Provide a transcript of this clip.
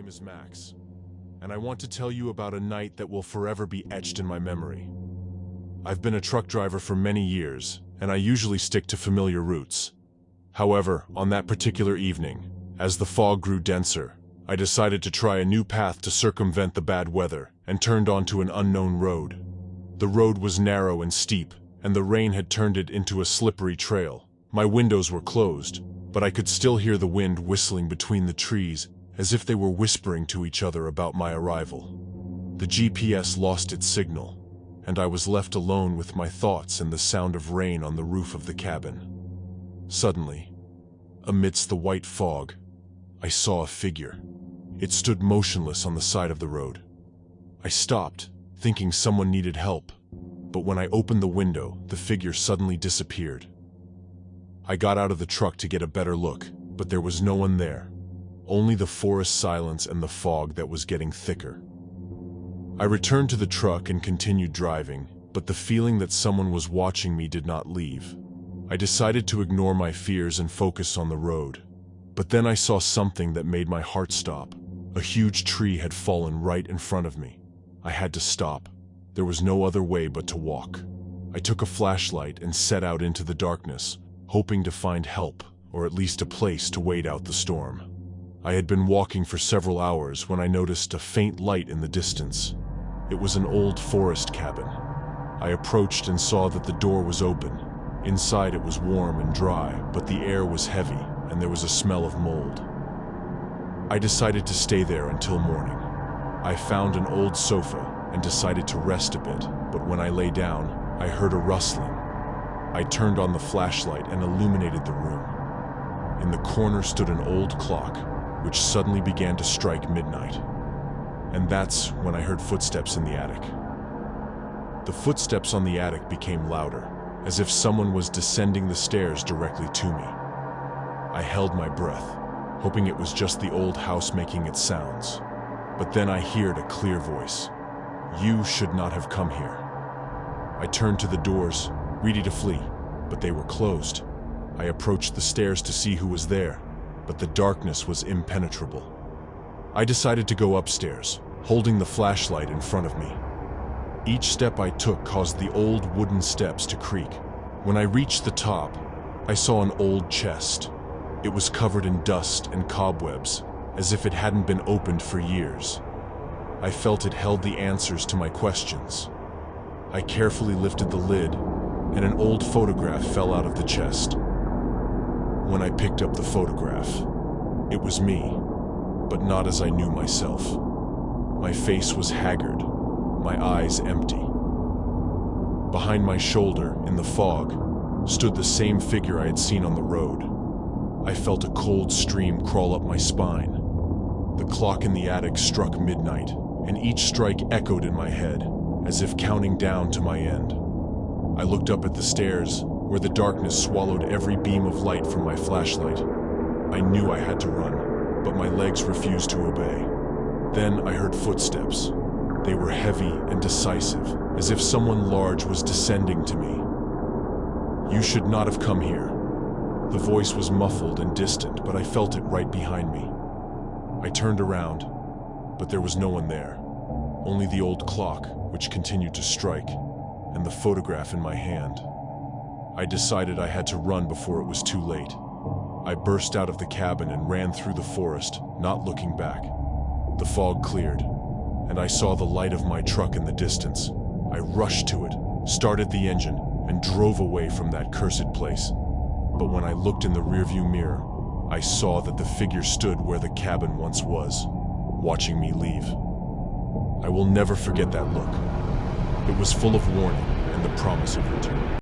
is Max, and I want to tell you about a night that will forever be etched in my memory. I've been a truck driver for many years, and I usually stick to familiar routes. However, on that particular evening, as the fog grew denser, I decided to try a new path to circumvent the bad weather and turned onto an unknown road. The road was narrow and steep, and the rain had turned it into a slippery trail. My windows were closed, but I could still hear the wind whistling between the trees as if they were whispering to each other about my arrival. The GPS lost its signal, and I was left alone with my thoughts and the sound of rain on the roof of the cabin. Suddenly, amidst the white fog, I saw a figure. It stood motionless on the side of the road. I stopped, thinking someone needed help, but when I opened the window, the figure suddenly disappeared. I got out of the truck to get a better look, but there was no one there, only the forest silence and the fog that was getting thicker. I returned to the truck and continued driving, but the feeling that someone was watching me did not leave. I decided to ignore my fears and focus on the road. But then I saw something that made my heart stop. A huge tree had fallen right in front of me. I had to stop. There was no other way but to walk. I took a flashlight and set out into the darkness, hoping to find help, or at least a place to wait out the storm. I had been walking for several hours when I noticed a faint light in the distance. It was an old forest cabin. I approached and saw that the door was open. Inside it was warm and dry, but the air was heavy, and there was a smell of mold. I decided to stay there until morning. I found an old sofa and decided to rest a bit, but when I lay down, I heard a rustling. I turned on the flashlight and illuminated the room. In the corner stood an old clock, which suddenly began to strike midnight. And that's when I heard footsteps in the attic. The footsteps on the attic became louder, as if someone was descending the stairs directly to me. I held my breath, hoping it was just the old house making its sounds. But then I heard a clear voice. "You should not have come here." I turned to the doors, ready to flee, but they were closed. I approached the stairs to see who was there, but the darkness was impenetrable. I decided to go upstairs, holding the flashlight in front of me. Each step I took caused the old wooden steps to creak. When I reached the top, I saw an old chest. It was covered in dust and cobwebs, as if it hadn't been opened for years. I felt it held the answers to my questions. I carefully lifted the lid, and an old photograph fell out of the chest. When I picked up the photograph, it was me, but not as I knew myself. My face was haggard, my eyes empty. Behind my shoulder, in the fog, stood the same figure I had seen on the road. I felt a cold stream crawl up my spine. The clock in the attic struck midnight, and each strike echoed in my head, as if counting down to my end. I looked up at the stairs, where the darkness swallowed every beam of light from my flashlight. I knew I had to run, but my legs refused to obey. Then I heard footsteps. They were heavy and decisive, as if someone large was descending to me. "You should not have come here." The voice was muffled and distant, but I felt it right behind me. I turned around, but there was no one there. Only the old clock, which continued to strike, and the photograph in my hand. I decided I had to run before it was too late. I burst out of the cabin and ran through the forest, not looking back. The fog cleared, and I saw the light of my truck in the distance. I rushed to it, started the engine, and drove away from that cursed place. But when I looked in the rearview mirror, I saw that the figure stood where the cabin once was, watching me leave. I will never forget that look. It was full of warning and the promise of return.